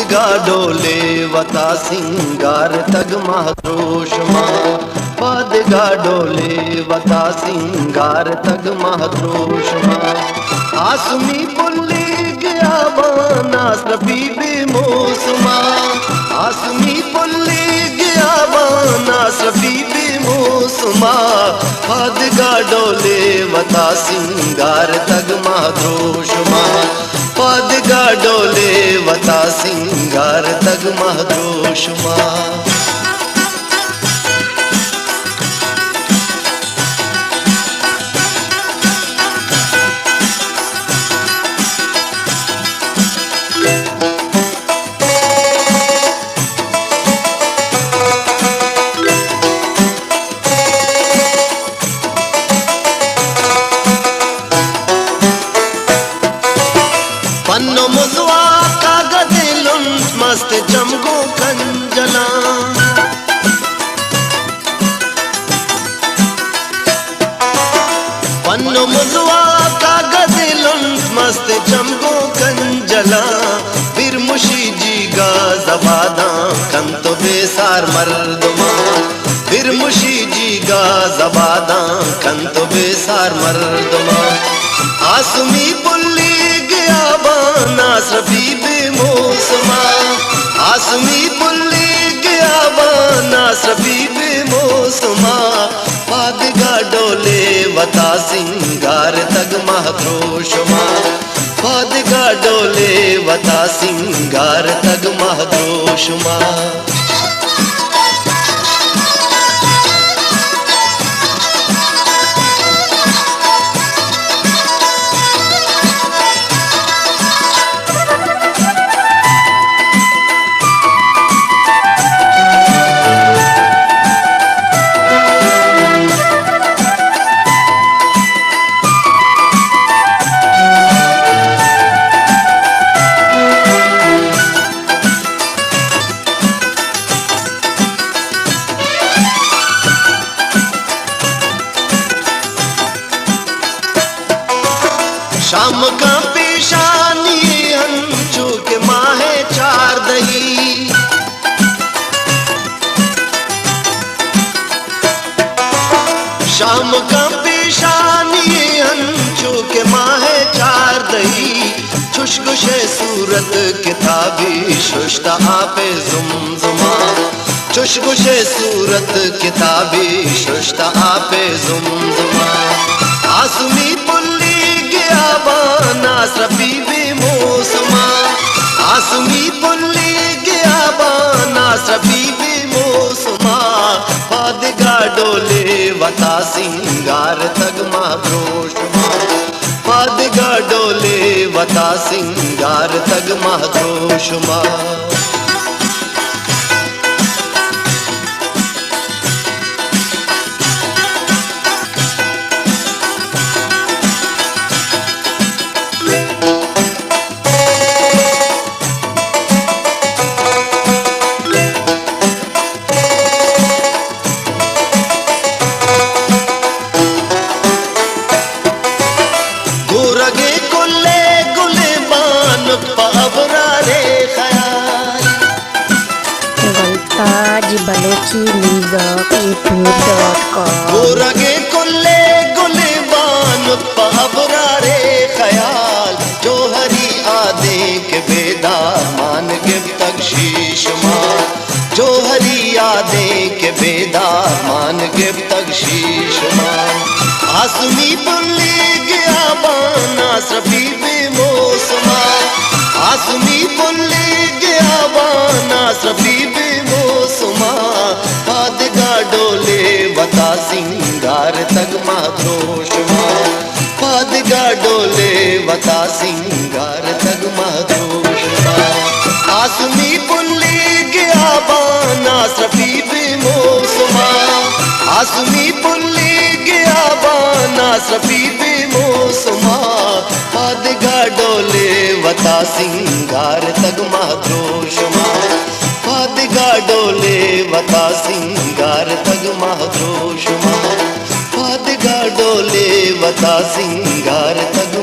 पादगा डोले वता सिंगार तग महत्रोषमा पादगा डोले वता सिंगार तग महत्रोषमा आसमी पुल्ली गया बाना सभी बेमोसमा आसमी पुल्ली गया बाना सभी बेमोसमा पादगा डोले वता सिंगार तग महत्रोषमा पादगा डोले वता सिंगार तग महत्रोषमा पन्नो मुजवा कागज लुंट मस्त जमगो कंजला पन्नो मुजवा कागज लुंट मस्त जमगो कंजला फिर मुशी जी गा जबादा कंतो बेसार मर्दमा फिर मुशी जी गा जबादा कंतो बेसार मर्दमा आसमी पुल्ली गया बाना सभी बेमोसमा आसमी पुल्ली गया बाना सभी बेमोसमा पादगा डोले वता सिंगार तग महत्रोषमा पादगा डोले वता सिंगार तग महत्रोषमा शाम का पेशानी हंचू के माहे चार दही शाम का पेशानी हंचू के माहे चार दही खुशगुशे सूरत किताबी शुश्ता आपे जुमजुमा खुशगुशे सूरत किताबी शुश्ता आपे जुमजुमा आसमी पुल्ली गया बाना सभी बेमोसमा आसमी पुल्ली गया बाना सभी बेमोसमा पादगा डोले वता सिंगार तग महत्रोषमा पादगा डोले वता सिंगार तग महत्रोषमा गोरगे कुल्ले गुले बान पबरारे ख्याल जो हरी आदे के बेदार मान के तक शीश मार जो हरी आदे के बेदार मान के तक शीश मार आसमी पुल्ली गया बाना सभी बेमोसमा आसमी पुल्ली गया बाना सभी बेमोसमा पादगा डोले वता सिंगार तग महत्रोषमा पादगा डोले वता सिंगार तग महत्रोषमा आसमी पुल्ली गया बाना सभी बेमोसमा आसमी पुल्ली गया बाना सभी बेमोसमा पादगा डोले वता सिंगार तग महत्रोषमा पादगा डोले वता सिंगार तग महत्रोषमा पादगा डोले वता सिंगार तग